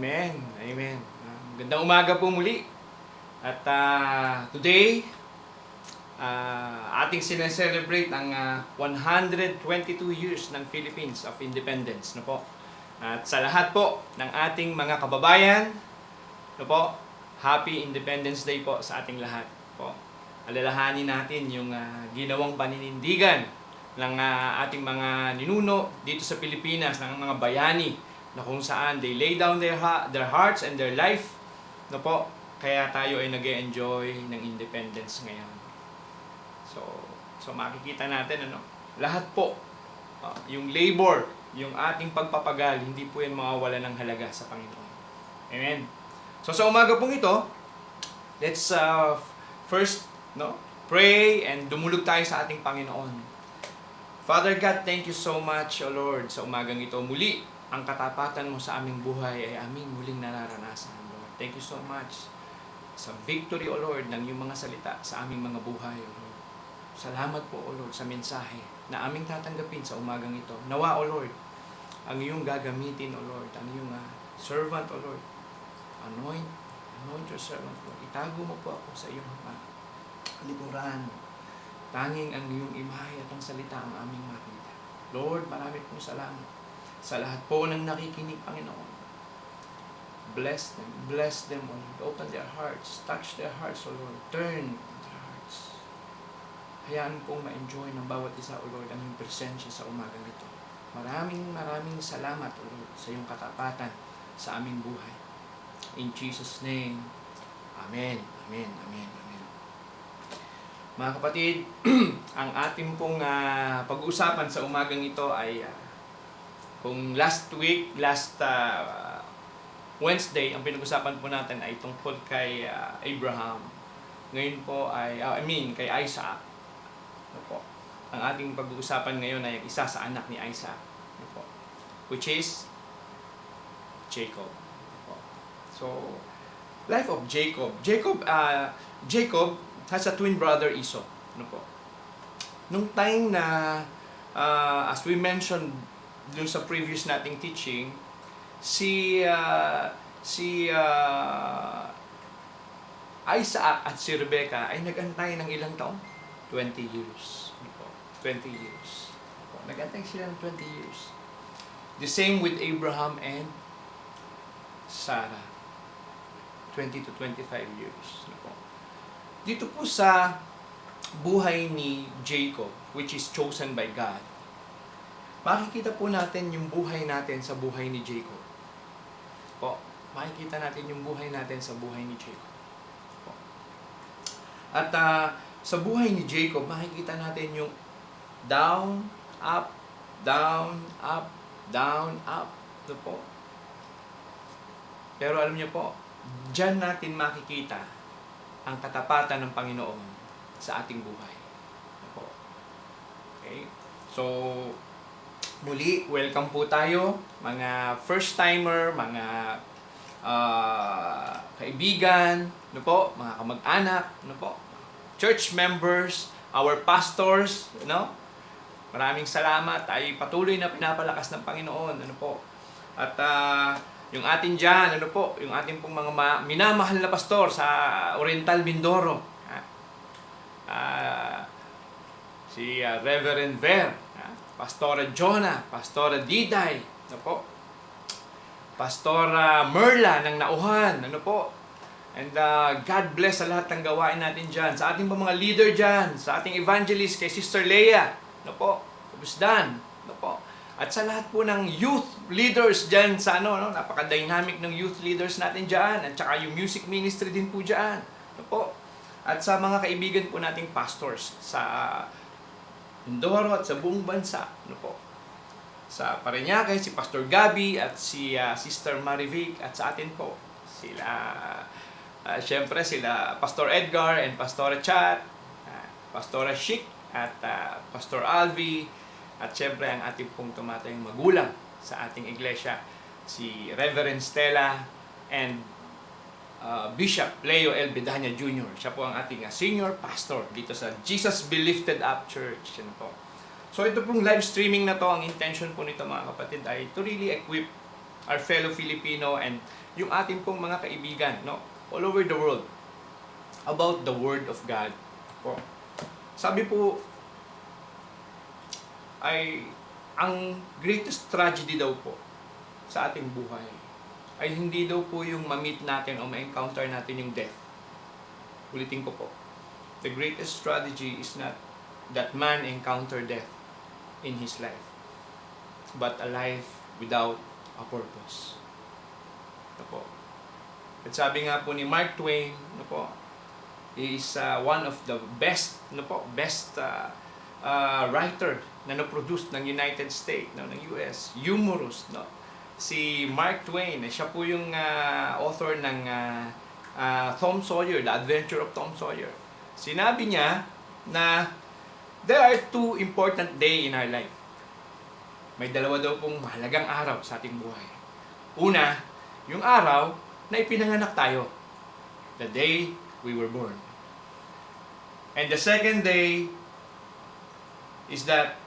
Amen. Amen. Gandang umaga po muli. At today, ating sineselebrate ang 122 years ng Philippines of independence. No po? At sa lahat po ng ating mga kababayan, no po, Happy Independence Day po sa ating lahat. Po. Alalahanin natin yung ginawang paninindigan ng ating mga ninuno dito sa Pilipinas, ng mga bayani, na kung saan they lay down their hearts and their life, no po, kaya tayo ay nag-enjoy ng independence ngayon. So makikita natin, lahat po, yung labor, yung ating pagpapagal, hindi po yan mawawala ng halaga sa Panginoon. Amen. So sa umaga pong ito, let's first pray and dumulog tayo sa ating Panginoon. Father God, thank you so much, O Lord, sa umagang ito. Muli, ang katapatan mo sa aming buhay ay aming muling nararanasan, Lord. Thank you so much sa victory, O Lord, ng iyong mga salita sa aming mga buhay, O Lord. Salamat po, O Lord, sa mensahe na aming tatanggapin sa umagang ito. Nawa, O Lord, ang iyong gagamitin, O Lord, ang iyong servant, O Lord. Anoint your servant, Lord. Itago mo po ako sa iyong likuran. Tanging ang iyong imahe at ang salita ang aming makita. Lord, marami pong salamat sa lahat po ng nakikinig, Panginoon. Bless them, O Lord. Open their hearts, touch their hearts, O Lord. Turn their hearts. Hayaan pong ma-enjoy ng bawat isa, O Lord, ang iyong presensya sa umagang ito. Maraming salamat, O Lord, sa iyong katapatan sa aming buhay. In Jesus' name, Amen. Amen. Amen. Amen. Mga kapatid, ang ating pong pag-uusapan sa umagang ito ay kung last Wednesday, ang pinag-usapan po natin ay tungkol kay Abraham. Ngayon po ay, kay Isaac. Ano po? Ang ating pag-uusapan ngayon ay isa sa anak ni Isaac. Ano po? Which is Jacob. Ano po? So, life of Jacob. Jacob has a twin brother, Esau. Ano po? Nung time na, as we mentioned dun sa previous nating teaching, si Isaac at si Rebecca ay nag-antay ng ilang taon? 20 years. 20 years. Nag-antay sila ng 20 years. The same with Abraham and Sarah. 20 to 25 years. Dito po sa buhay ni Jacob, which is chosen by God, makikita po natin yung buhay natin sa buhay ni Jacob. Po, makikita natin yung buhay natin sa buhay ni Jacob. Po. At sa buhay ni Jacob, makikita natin yung down, up, down, up, down, up. Ito po. Pero alam niyo po, diyan natin makikita ang katapatan ng Panginoon sa ating buhay. Ito po. Okay? So, muli, welcome po tayo, mga first-timer, mga kaibigan, no po, mga kamag-anak, no po, church members, our pastors, no? Maraming salamat, ay patuloy na pinapalakas ng Panginoon, ano po. At yung atin dyan, ano po, yung ating pong mga minamahal na pastor sa Oriental Mindoro, si Reverend Ver, Pastora Jonah, Pastora Diday, ano po? Pastora Merla ng Nauhan, ano po? And God bless sa lahat ng gawain natin dyan. Sa ating mga leader dyan, sa ating evangelist kay Sister Leia, ano po? Kabusdan, ano po? At sa lahat po ng youth leaders dyan sa napaka-dynamic ng youth leaders natin dyan. At saka yung music ministry din po dyan, ano po? At sa mga kaibigan po nating pastors sa Mindoro at sa buong bansa, ano po. Sa Parañaque, si Pastor Gabi at si Sister Marivic, at sa atin po, syempre sila Pastor Edgar and Pastora Chat, Pastora Chic at Pastor Alvi, at syempre ang ating pong tumatayong magulang sa ating iglesia, si Reverend Stella and Bishop Leo L. Bedanya Jr. Siya po ang ating senior pastor dito sa Jesus Be Lifted Up Church. Yan po. So ito pong live streaming na to, ang intention po nito mga kapatid ay to really equip our fellow Filipino and yung ating pong mga kaibigan, no, all over the world about the Word of God po. Sabi po ay ang greatest tragedy daw po sa ating buhay ay hindi daw po yung ma-meet natin o ma-encounter natin yung death. Ulitin ko po. The greatest tragedy is not that man encounter death in his life, but a life without a purpose. Ito po. At sabi nga po ni Mark Twain, no po, he is one of the best, no po, writer na na-produce ng United States, no, ng US, humorous, no. Si Mark Twain, siya po yung author ng Tom Sawyer, The Adventure of Tom Sawyer. Sinabi niya na there are two important day in our life. May dalawa daw pong mahalagang araw sa ating buhay. Una, yung araw na ipinanganak tayo. The day we were born. And the second day is that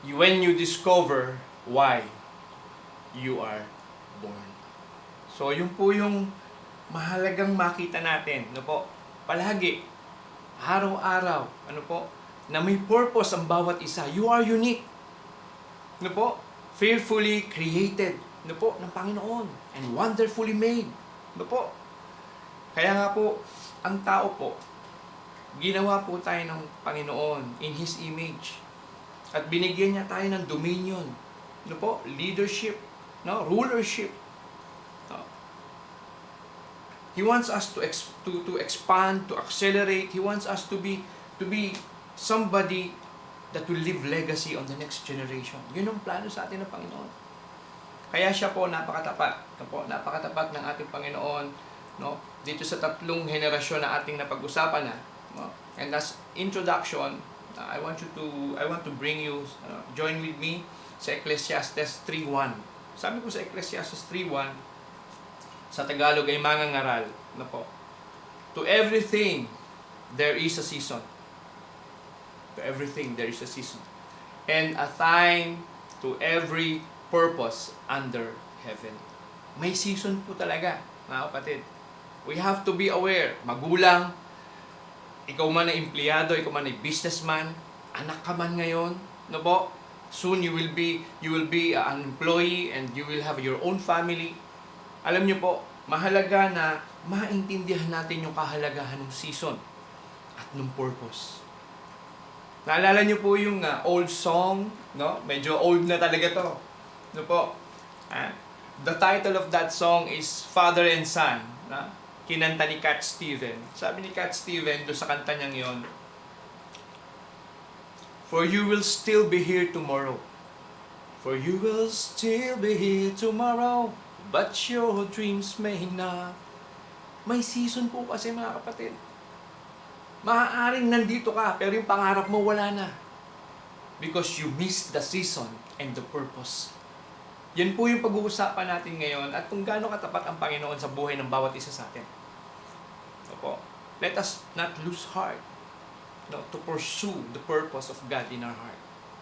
when you discover why you are born. So, yun po yung mahalagang makita natin, no po? Palagi, araw-araw, ano po? Na may purpose ang bawat isa. You are unique. No po? Fearfully created, no po, ng Panginoon. And wonderfully made. No po? Kaya nga po, ang tao po, ginawa po tayo ng Panginoon in His image. At binigyan niya tayo ng dominion. No po? Leadership. No? Rulership. No? He wants us to expand, to accelerate. He wants us to be somebody that will leave legacy on the next generation. Yun ang plano sa atin ng Panginoon. Kaya siya po napakatapat. Napakatapat ng ating Panginoon, no? Dito sa tatlong henerasyon na ating napag-usapan na, no? And as introduction, I want to bring you, join with me sa Ecclesiastes 3:1. Sabi ko sa Ecclesiastes 3:1, sa Tagalog ay mangangaral, no po. To everything there is a season. To everything there is a season. And a time to every purpose under heaven. May season po talaga, mga kapatid. We have to be aware. Magulang, ikaw man ay empleyado, ikaw man ay businessman, anak ka man ngayon, no po? Soon you will be an employee and you will have your own family. Alam niyo po, mahalaga na maintindihan natin yung kahalagahan ng season at ng purpose. Naalala niyo po yung old song, no? Medyo old na talaga to. No po? The title of that song is Father and Son, na kinanta ni Cat Steven. Sabi ni Cat Steven doon sa kanta niyang yon, for you will still be here tomorrow. For you will still be here tomorrow, but your dreams may not. May season po kasi, mga kapatid. Maaaring nandito ka, pero yung pangarap mo wala na. Because you missed the season and the purpose. Yan po yung pag-uusapan natin ngayon at kung gaano katapat ang Panginoon sa buhay ng bawat isa sa atin. Opo. Let us not lose heart, no, to pursue the purpose of God in our heart,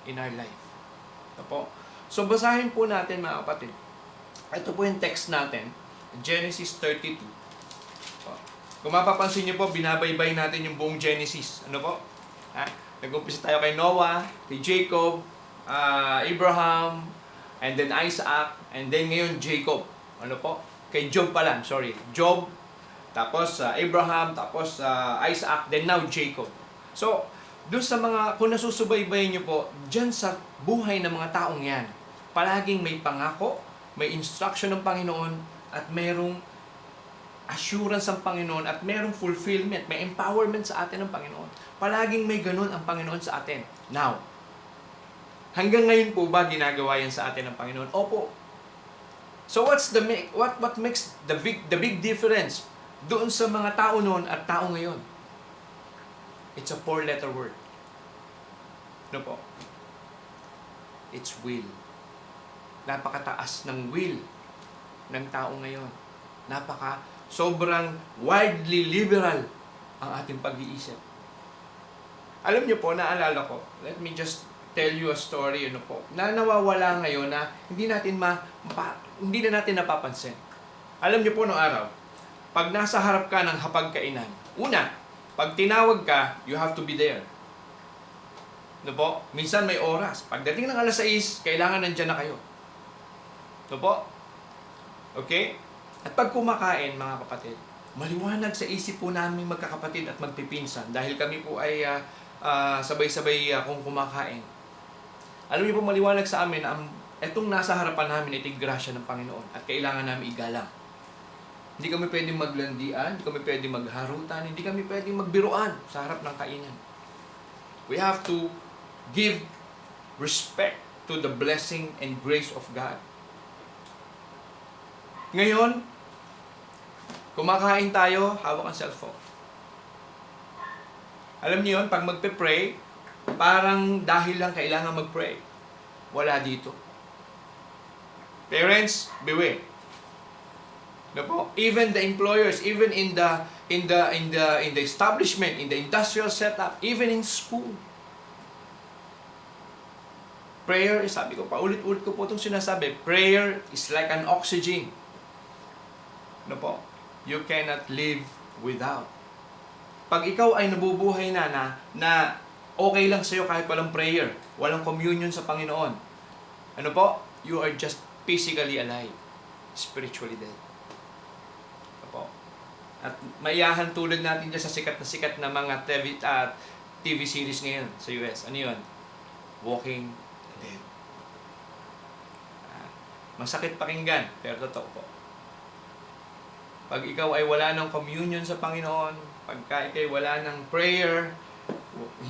in our life. Opo. So basahin po natin, mga kapatid. Ito po yung text natin, Genesis 32. Kung mapapansin niyo po, binabaybay natin yung buong Genesis. Ano po? Nag-umpisa tayo kay Noah, kay Jacob, Abraham, and then Isaac, and then ngayon Jacob. Ano po? Kay Job pala, sorry. Job, tapos Abraham, tapos Isaac, then now Jacob. So, doon sa mga, kung nasusubaybayan niyo po, dyan sa buhay ng mga taong yan, palaging may pangako, may instruction ng Panginoon, at mayroong assurance ng Panginoon at merong fulfillment, may empowerment sa atin ng Panginoon. Palaging may ganun ang Panginoon sa atin. Now, hanggang ngayon po ba ginagawa yan sa atin ng Panginoon? Opo. So what makes the big difference doon sa mga tao noon at tao ngayon? It's a 4-letter word. Ano po? It's will. Napakataas ng will ng tao ngayon. Sobrang widely liberal ang ating pag-iisip. Alam niyo po, naalala ko, let me just tell you a story, ano po, na nawawala ngayon na hindi na natin napapansin. Alam niyo po, noong araw, pag nasa harap ka ng hapagkainan, una, pag tinawag ka, you have to be there. No po? Minsan may oras. Pagdating ng alas 6, kailangan nandyan na kayo. No po? Okay? At pag kumakain, mga kapatid, maliwanag sa isip po namin magkakapatid at magpipinsan dahil kami po ay sabay-sabay kung kumakain. Alam niyo po, maliwanag sa amin na etong nasa harapan namin ito'y grasya ng Panginoon at kailangan namin igalang. Hindi kami pwedeng maglandian, hindi kami pwedeng magharutan, hindi kami pwedeng magbiruan sa harap ng kainan. We have to give respect to the blessing and grace of God. Ngayon, kumakain tayo, hawak ang cellphone. Alam niyo yun, pag magpe-pray, parang dahil lang kailangan mag-pray. Wala dito. Parents, beware. No po? Even the employers, even in the establishment, in the industrial setup, even in school. Prayer, sabi ko pa, ulit-ulit ko po itong sinasabi, prayer is like an oxygen. No po? You cannot live without. Pag ikaw ay nabubuhay na okay lang sa'yo kahit walang prayer, walang communion sa Panginoon, ano po? You are just physically alive, spiritually dead. Ano po? At maiyahan tulad natin dyan sa sikat na mga TV series ngayon sa US. Ano yun? Walking Dead. Masakit pakinggan, pero totoo po. Pag ikaw ay wala ng communion sa Panginoon, pagka ikaw wala ng prayer,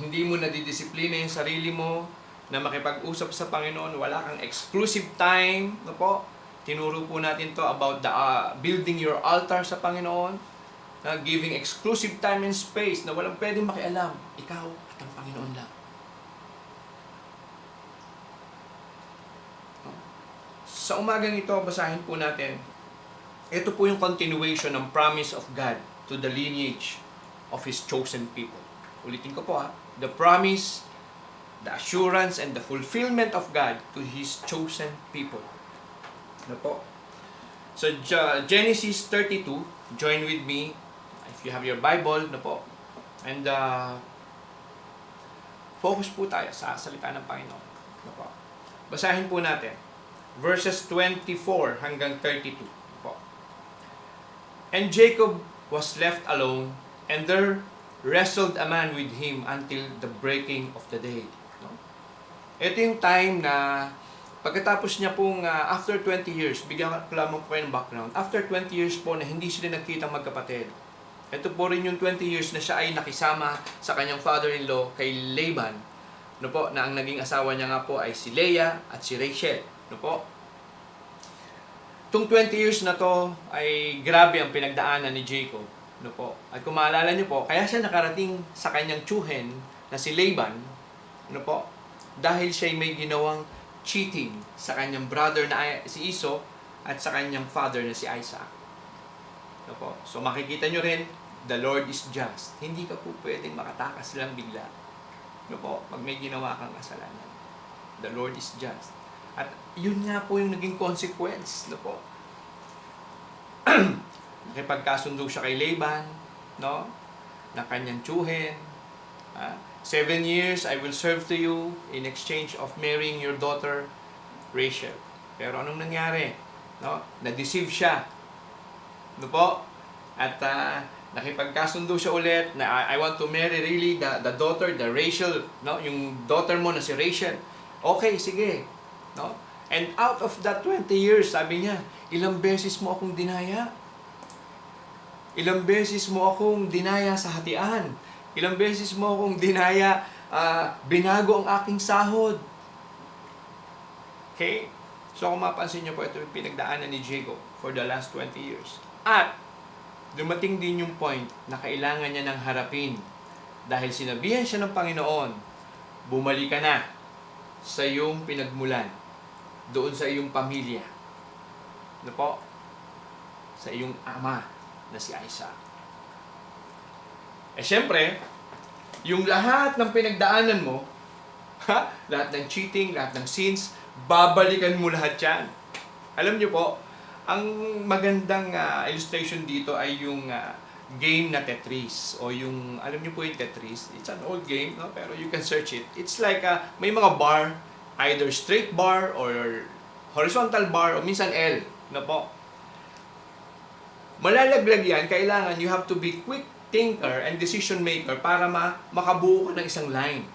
hindi mo nadidisiplina yung sarili mo na makipag-usap sa Panginoon, wala kang exclusive time, no po? Tinuro po natin to about the building your altar sa Panginoon, na giving exclusive time and space na walang pwedeng makialam, ikaw at ang Panginoon lang. Sa umagang ito, basahin po natin, ito po yung continuation ng promise of God to the lineage of His chosen people. Ulitin ko po the promise, the assurance, and the fulfillment of God to His chosen people. Ano po? So, Genesis 32, join with me, if you have your Bible, ano po? And, focus po tayo sa salita ng Panginoon. Ano po? Basahin po natin. Verses 24 hanggang 32. Ano po? And Jacob was left alone, and there wrestled a man with him until the breaking of the day. No? Ito yung time na pagkatapos niya pong after 20 years, bigyan ko lamang po yung background, after 20 years po na hindi sila nagkitang magkapatid. Ito po rin yung 20 years na siya ay nakisama sa kanyang father-in-law kay Laban, no po, na ang naging asawa niya nga po ay si Leah at si Rachel. No po? Itong 20 years na to ay grabe ang pinagdaanan ni Jacob. No po? At kung maalala niyo po, kaya siya nakarating sa kanyang tsuhen na si Laban, no po? Dahil siya may ginawang cheating sa kanyang brother na si Esau at sa kanyang father na si Isaac. No po? So makikita niyo rin, the Lord is just. Hindi ka po pwedeng makatakas lang bigla. No po? Pag may ginawa kang kasalanan. The Lord is just. At yun nga po yung naging consequence. No po? Nakipagkasundo siya kay Laban, no? Na kanyang tsuhin. 7 years I will serve to you in exchange of marrying your daughter Rachel. Pero anong nangyari? No? Na-deceive siya. No po? At nakipagkasundo siya ulit na I want to marry really the daughter, the Rachel, no? Yung daughter mo na si Rachel. Okay, sige. No? And out of that 20 years, sabi niya, ilang beses mo akong dinaya? Ilang beses mo akong dinaya sa hatian? Ilang beses mo akong dinaya, binago ang aking sahod? Okay? So kung mapansin niyo po, ito yung pinagdaanan ni Jacob for the last 20 years. At dumating din yung point na kailangan niya ng harapin dahil sinabihan siya ng Panginoon, bumalik ka na sa iyong pinagmulan, doon sa iyong pamilya. Ano po? Sa iyong ama na si Isaac. Syempre, yung lahat ng pinagdaanan mo, Lahat ng cheating, lahat ng sins, babalikan mo lahat yan. Alam niyo po, ang magandang illustration dito ay yung game na Tetris o yung, alam niyo po yung Tetris, it's an old game, no? Pero you can search it. It's like may mga bar, either straight bar or horizontal bar o minsan L, no po. Malalaglag yan, kailangan you have to be quick thinker and decision maker para makabuo ka ng isang line.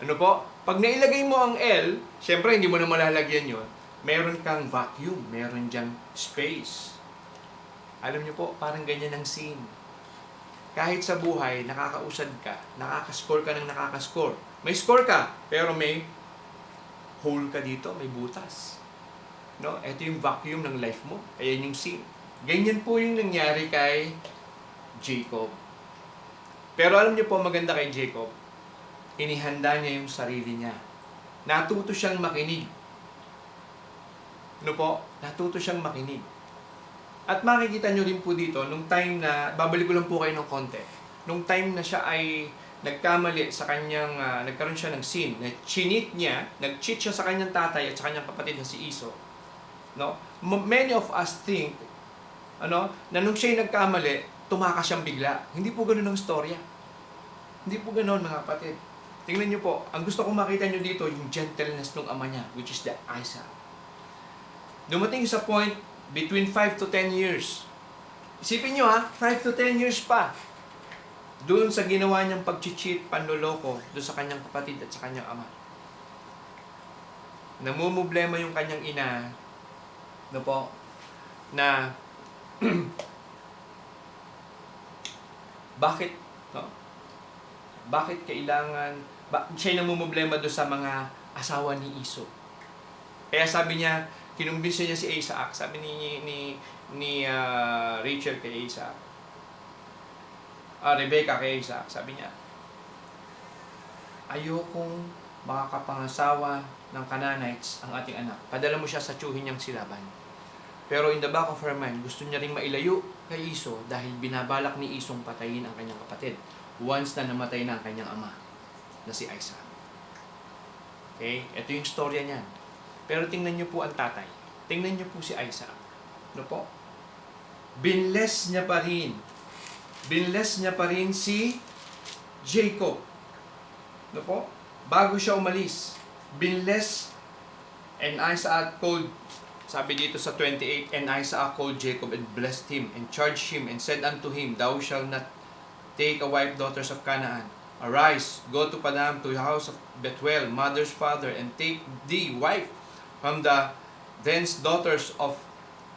Ano po? Pag nailagay mo ang L, syempre hindi mo na malalagyan yon. Meron kang vacuum, meron diyang space. Alam niyo po, parang ganyan ang scene. Kahit sa buhay, nakakausad ka, nakakascore ka ng nakakascore. May score ka, pero may hole ka dito, may butas. No? Ito yung vacuum ng life mo. Ayan yung scene. Ganyan po yung nangyari kay Jacob. Pero alam niyo po, maganda kay Jacob, inihanda niya yung sarili niya. Natuto siyang makinig. Ano po? Natuto siyang makinig. At makikita nyo rin po dito, nung time na, babalik ko lang po kayo ng konti, nung time na siya ay nagkamali sa kanyang, nagkaroon siya ng sin, na chinit niya, nag-cheat siya sa kanyang tatay at sa kanyang kapatid na si Esau. No? Many of us think, na nung siya'y nagkamali, tumakas siyang bigla. Hindi po ganoon ang storya. Hindi po ganoon, mga kapatid. Tingnan niyo po, ang gusto kong makita niyo dito, yung gentleness ng ama niya, which is the Isaac. Dumating sa point, between 5 to 10 years. Isipin nyo 5 to 10 years pa. Doon sa ginawa niyang pag-cheat, panloloko, doon sa kanyang kapatid at sa kanyang ama. Namumblema yung kanyang ina, na bakit, bakit kailangan, siya namumblema doon sa mga asawa ni Esau. Kaya sabi niya, kinumbinsi niya si Isaac, sabi ni Rachel kay Isaac, Rebecca kay Isaac, sabi niya, ayokong makakapangasawa ng Canaanites ang ating anak. Padala mo siya sa tiyuhin niyang si Laban. Pero in the back of her mind, gusto niya ring mailayo kay Esau dahil binabalak ni Esau patayin ang kanyang kapatid once na namatay na ang kanyang ama na si Isaac. Okay? Ito yung storya niyan. Pero tingnan niyo po ang tatay. Tingnan niyo po si Isaac. Ano po? Binless niya pa rin. Binless niya pa rin si Jacob. Ano po? Bago siya umalis. Binless. And Isaac called, sabi dito sa 28, and Isaac called Jacob and blessed him and charged him and said unto him, thou shalt not take a wife, daughters of Canaan. Arise, go to Padam, to the house of Bethuel, mother's father, and take thee wife from the thence daughters of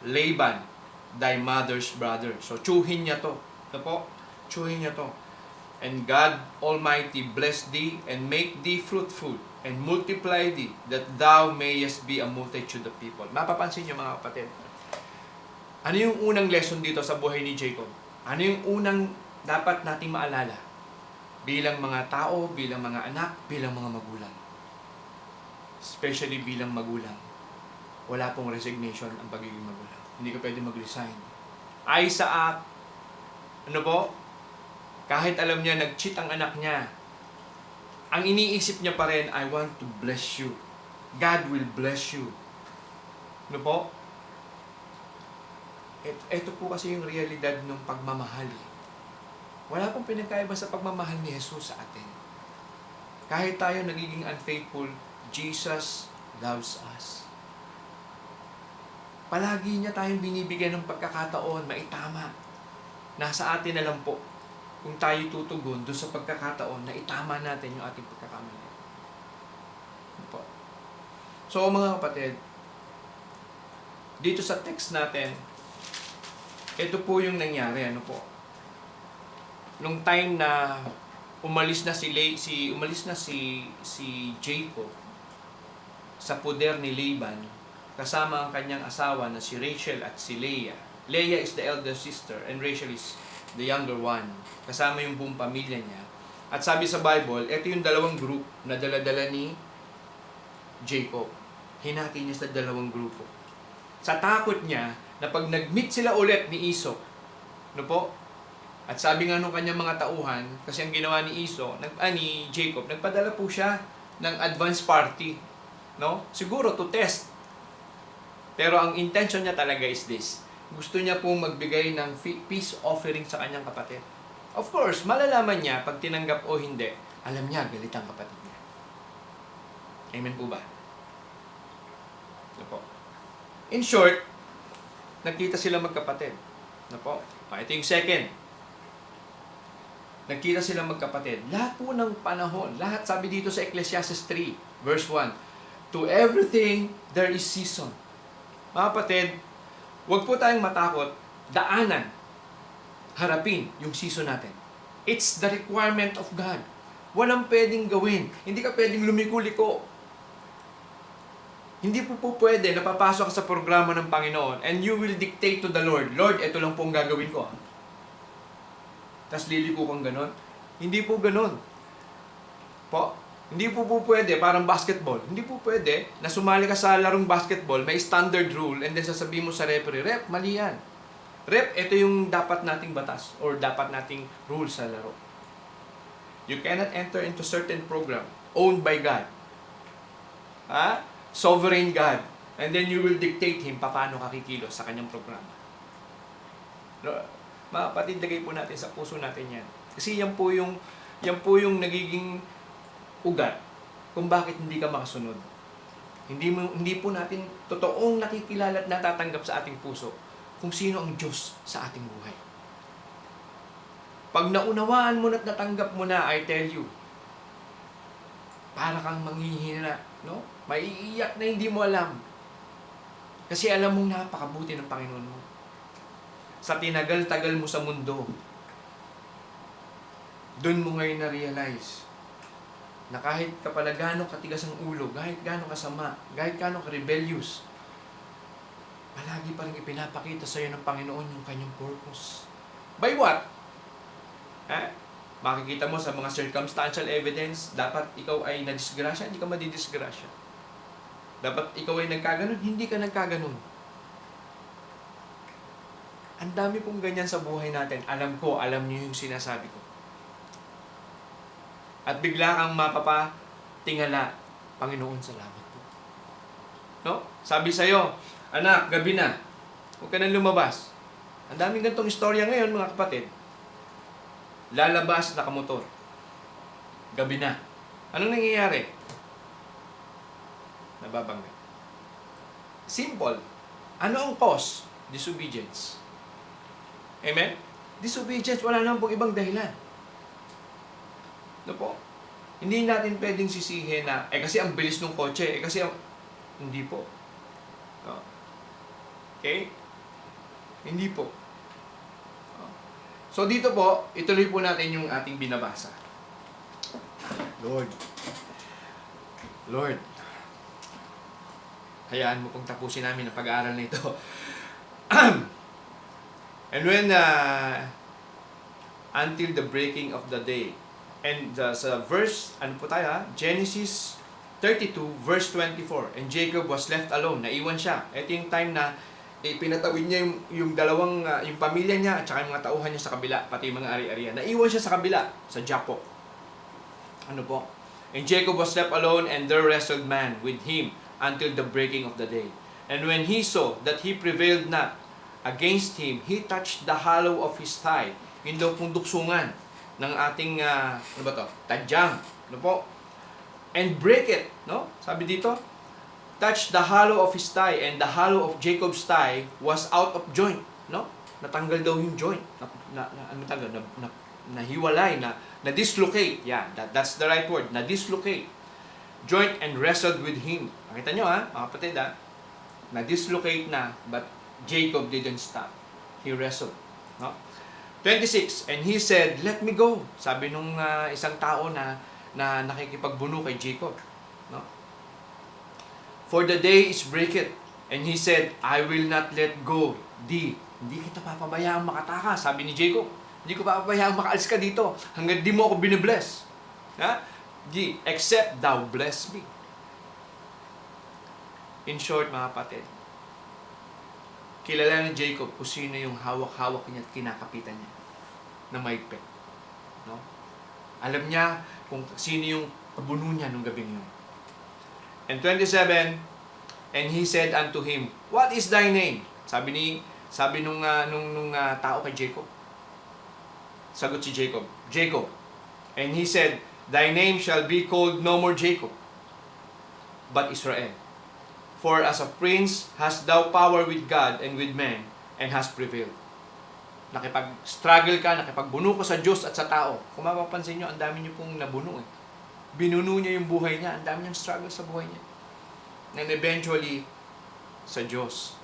Laban, thy mother's brother. So, tsuhin niya to. Ito po, tsuhin niya to. And God Almighty bless thee and make thee fruitful and multiply thee, that thou mayest be a multitude of people. Mapapansin niyo, mga kapatid. Ano yung unang lesson dito sa buhay ni Jacob? Ano yung unang dapat nating maalala? Bilang mga tao, bilang mga anak, bilang mga magulang. Especially bilang magulang. Wala pong resignation ang pagiging magulang. Hindi ka pwede mag-resign. Isaac, kahit alam niya, nag-cheat ang anak niya, ang iniisip niya pa rin, I want to bless you. God will bless you. Ito po kasi yung realidad ng pagmamahal. Wala pong pinagkaiba sa pagmamahal ni Jesus sa atin. Kahit tayo nagiging unfaithful, Jesus loves us. Palagi niya tayong binibigyan ng pagkakataon, maitama. Nasa atin na lang po kung tayo tutugon doon sa pagkakataon na itama natin yung ating pagkakamali. So mga kapatid, dito sa text natin, ito po yung nangyari, nung time na umalis na si Jacob sa poder ni Laban, kasama ang kanyang asawa na si Rachel at si Leah. Leah is the elder sister and Rachel is the younger one. Kasama yung buong pamilya niya. At sabi sa Bible, ito yung dalawang group na dala-dala ni Jacob. Hinati niya sa dalawang grupo. Sa takot niya na pag nag-meet sila ulit ni Esau, at sabi nga nung kanyang mga tauhan, kasi ang ginawa ni Jacob, nagpadala po siya ng advance party. No? Siguro to test. Pero ang intention niya talaga is this. Gusto niya pong magbigay ng peace offering sa kanyang kapatid. Of course, malalaman niya pag tinanggap o hindi. Alam niya, galit ang kapatid niya. Amen po ba? Ano po? In short, nagkita sila magkapatid. Ano po? Ito yung second. Nagkita sila magkapatid. Lahat po ng panahon, lahat sabi dito sa Ecclesiastes 3, verse 1, to everything there is season. Mga kapatid, huwag po tayong matakot, daanan, harapin yung season natin. It's the requirement of God. Walang pwedeng gawin. Hindi ka pwedeng lumiko-liko. Hindi po pwede na papasok ka sa programa ng Panginoon and you will dictate to the Lord, Lord, ito lang po ang gagawin ko. Tapos liliko kang ganon. Hindi po ganon. Po, hindi po pwede, parang basketball. Hindi po pwede na sumali ka sa larong basketball, may standard rule, and then sasabihin mo sa referee, ref, mali yan. Ref, ito yung dapat nating batas or dapat nating rule sa laro. You cannot enter into certain program owned by God. Sovereign God. And then you will dictate Him paano kakikilos sa kanyang programa. Mga kapatid, lagay po natin sa puso natin yan. Kasi yan po yung nagiging ugat kung bakit hindi ka makasunod. Hindi po natin totoong nakikilala at natatanggap sa ating puso kung sino ang Diyos sa ating buhay. Pag naunawaan mo at natanggap mo na, I tell you, para kang manghihina, no? Maiiyak na hindi mo alam. Kasi alam mong napakabuti ng Panginoon mo. Sa tinagal-tagal mo sa mundo, doon mo ngayon na-realize na kahit kapala gano'ng katigas ang ulo, kahit gano'ng kasama, kahit gano'ng ka-rebellious, palagi pa rin ipinapakita sa iyo ng Panginoon yung kanyang purpose. By what? Makikita mo sa mga circumstantial evidence, dapat ikaw ay nadisgrasya, hindi ka madidisgrasya. Dapat ikaw ay nagkaganon, hindi ka nagkaganon. Ang dami pong ganyan sa buhay natin. Alam ko, alam niyo yung sinasabi ko. At bigla kang mapapatingala, Panginoon, salamat po. No? Sabi sa'yo, anak, gabi na. Huwag ka nang lumabas. Ang daming ganitong istorya ngayon, mga kapatid. Lalabas, nakamotor. Gabi na. Anong nangyayari? Nababangga. Simple. Ano ang cause? Disobedience. Amen? Disobedience, wala naman pong ibang dahilan. No po? Hindi natin pwedeng sisihin na, kasi ang bilis ng kotse, kasi hindi po. No? Okay? Hindi po. So dito po, ituloy po natin yung ating binabasa. Lord, hayaan mo pong tapusin namin ang pag-aaral na ito. And when, until the breaking of the day, and sa verse, ano po tayo Genesis 32, verse 24, and Jacob was left alone, naiwan siya. Ito yung time na pinatawid niya yung dalawang, yung pamilya niya at saka yung mga tauhan niya sa kabila, pati yung mga ari-arian. Naiwan siya sa kabila, sa Japo. Ano po? And Jacob was left alone, and there wrestled man with him until the breaking of the day. And when he saw that he prevailed not against him, he touched the hollow of his thigh. Yun daw pong duksungan ng ating, ano ba to? Tadyang. Ano po? And break it. No? Sabi dito, touched the hollow of his thigh, and the hollow of Jacob's thigh was out of joint. No? Natanggal daw yung joint. Nahiwalay, na-dislocate. Yeah, that's the right word. Na-dislocate. Joint and wrestled with him. Nakita nyo mga kapatid na-dislocate na, but Jacob didn't stop. He wrestled. No? 26, and he said, let me go. Sabi nung isang tao na nakikipagbuno kay Jacob. No? For the day is breaketh. And he said, I will not let go thee. Hindi kita papabayaang makatakas. Sabi ni Jacob, hindi ko papabayaang makaalis ka dito hanggang di mo ako binibless. Except thou bless me. In short, mga kapatid, kilala ni Jacob kung sino yung hawak-hawak niya at kinakapitan niya na mahigpit. No? Alam niya kung sino yung pagkabuno niya nung gabing yun. And 27, and he said unto him, what is thy name? Sabi nung tao kay Jacob. Sagot si Jacob, Jacob. And he said, thy name shall be called no more Jacob, but Israel. For as a prince hast thou power with God and with men, and hast prevailed. Nakipag-struggle ka, nakipagbuno ka sa Diyos at sa tao. Kung mapapansin nyo, ang dami nyo pong nabuno eh. Binuno niya yung buhay niya, ang dami niyang struggle sa buhay niya. And eventually, sa Diyos.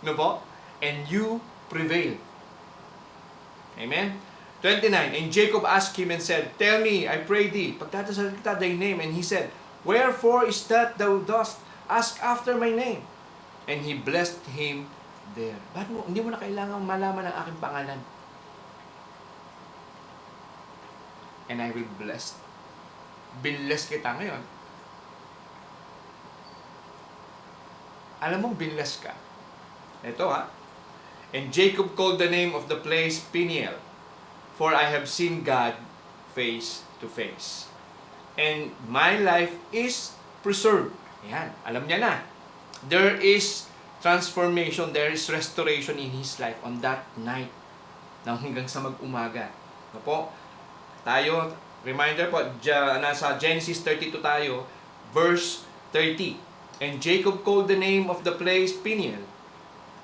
No po? And you prevail. Amen? 29, and Jacob asked him and said, tell me, I pray thee, pagtatasal kita thy name. And he said, wherefore is that thou dost ask after my name? And he blessed him there. Hindi mo na kailangan malaman ang aking pangalan. And I will bless. Binless kita ngayon. Alam mong binless ka. Ito And Jacob called the name of the place Peniel, for I have seen God face to face. And my life is preserved. Yan, alam niya na. There is transformation, there is restoration in his life on that night. Hanggang sa mag-umaga. Po? Tayo, reminder po, nasa Genesis 32 tayo, verse 30. And Jacob called the name of the place Peniel.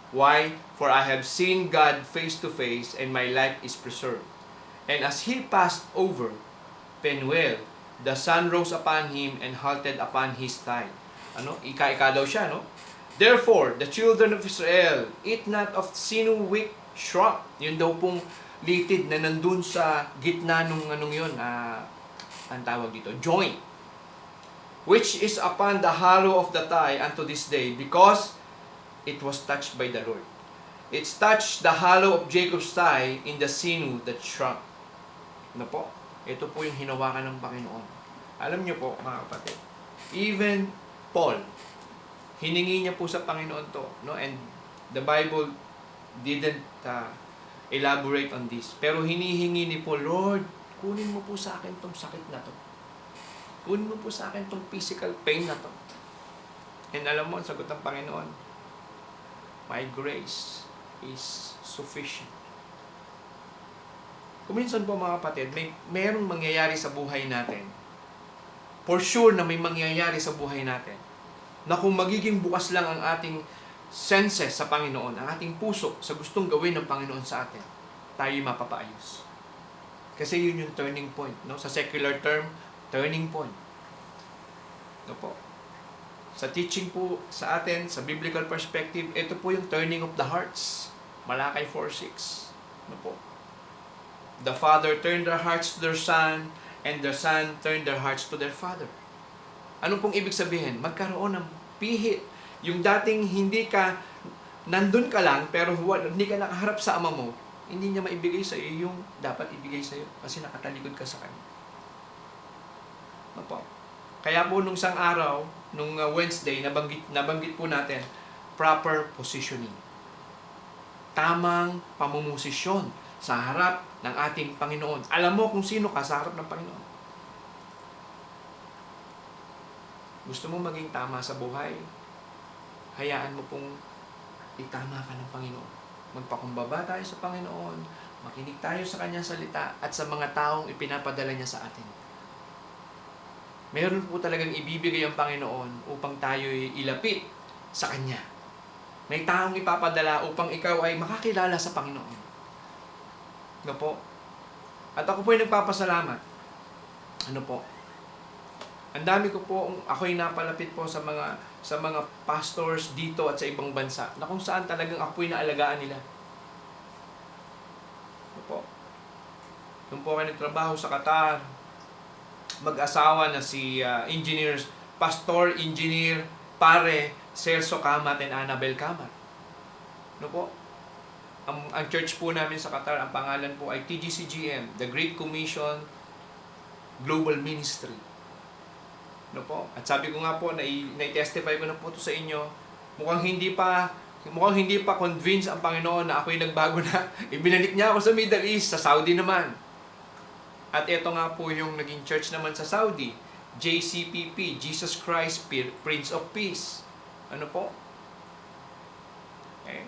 Why? For I have seen God face to face, and my life is preserved. And as he passed over Penuel, the sun rose upon him and halted upon his thigh. Ika-ika daw siya, no? Therefore, the children of Israel eat not of sinew-wick shrub. Yun daw pong litid na nandun sa gitna nung yun, ang tawag dito, joint, which is upon the hollow of the thigh unto this day, because it was touched by the Lord. It's touched the hollow of Jacob's thigh in the sinew that shrunk. Po? Ito po yung hinawakan ng Panginoon. Alam niyo po, mga kapatid, even Paul, hiningi niya po sa Panginoon to, no? And the Bible didn't elaborate on this. Pero hinihingi ni Paul, Lord, kunin mo po sa akin tong sakit na to. Kunin mo po sa akin tong physical pain na to. And alam mo, ang sagot ng Panginoon, my grace is sufficient. Kung minsan po mga kapatid, mayroong mangyayari sa buhay natin. For sure na may mangyayari sa buhay natin. Na kung magiging bukas lang ang ating senses sa Panginoon, ang ating puso sa gustong gawin ng Panginoon sa atin, tayo'y mapapaayos. Kasi yun yung turning point, no? Sa secular term, turning point. No po. Sa teaching po sa atin, sa biblical perspective, ito po yung turning of the hearts. Malakay 4:6. No po. The Father turned their hearts to their Son, and the Son turned their hearts to their Father. Ano pong ibig sabihin? Magkaroon ng pihit. Yung dating hindi ka, nandun ka lang, pero hindi ka nakaharap sa Ama mo, hindi niya maibigay sa iyo yung dapat ibigay sa iyo kasi nakatalikod ka sa Kanya. Ano po? Kaya po nung isang araw, nung Wednesday, nabanggit po natin, proper positioning. Tamang pamumosisyon sa harap ng ating Panginoon. Alam mo kung sino ka sa harap ng Panginoon. Gusto mo maging tama sa buhay? Hayaan mo pong itama ka ng Panginoon. Magpakumbaba tayo sa Panginoon, makinig tayo sa Kanyang salita at sa mga taong ipinapadala niya sa atin. Meron po talagang ibibigay ang Panginoon upang tayo'y ilapit sa Kanya. May taong ipapadala upang ikaw ay makakilala sa Panginoon. No po? At ako po ay nagpapasalamat. Ano po? Ang dami ko po, ako'y napalapit po sa mga pastors dito at sa ibang bansa na kung saan talagang ako'y naalagaan nila. Ano po? Nung po ako nagtrabaho sa Qatar, mag-asawa na si Pastor Engineer Pare Celso Kamat and Annabel Kamat. Ano po? Ang church po namin sa Qatar, ang pangalan po ay TGCGM, The Great Commission Global Ministry. No po? At sabi ko nga po, na-testify ko na po ito sa inyo, mukhang hindi pa convinced ang Panginoon na ako'y nagbago na. Ibinalik niya ako sa Middle East, sa Saudi naman. At ito nga po yung naging church naman sa Saudi, JCPP, Jesus Christ Prince of Peace. Ano po? Okay.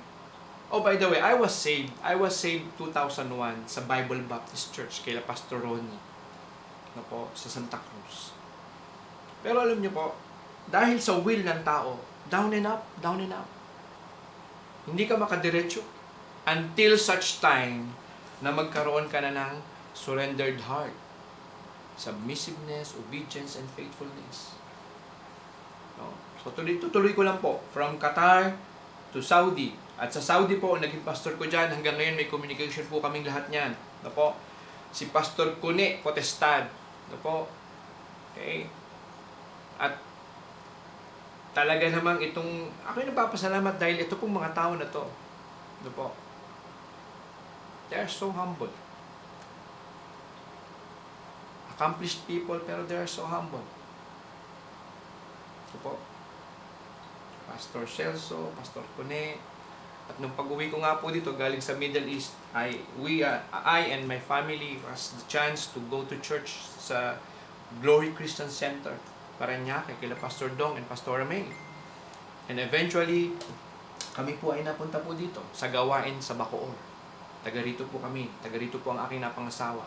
Oh, by the way, I was saved. I was saved 2001 sa Bible Baptist Church kay Pastor Ronnie. Ano po? Sa Santa Cruz. Pero alam niyo po, dahil sa will ng tao, down and up, down and up. Hindi ka makadiretso until such time na magkaroon ka na ng surrendered heart. Submissiveness, obedience, and faithfulness. No? So tuloy ko lang po. From Qatar to Saudi. At sa Saudi po, naging pastor ko dyan. Hanggang ngayon may communication po kaming lahat niyan. No po? Si Pastor Kune Potestad. No po? Okay? At talaga namang itong, ako'y nagpapasalamat dahil ito pong mga tao na to. No po? They are so humble. Accomplished people, pero they are so humble. No po? Pastor Celso, Pastor Kune. At nung pag-uwi ko nga po dito, galing sa Middle East, I and my family has the chance to go to church sa Glory Christian Center, Parañaque, kila Pastor Dong and Pastor May. And eventually, kami po ay napunta po dito sa gawain sa Bacoor. Taga rito po kami. Taga rito po ang aking napangasawa.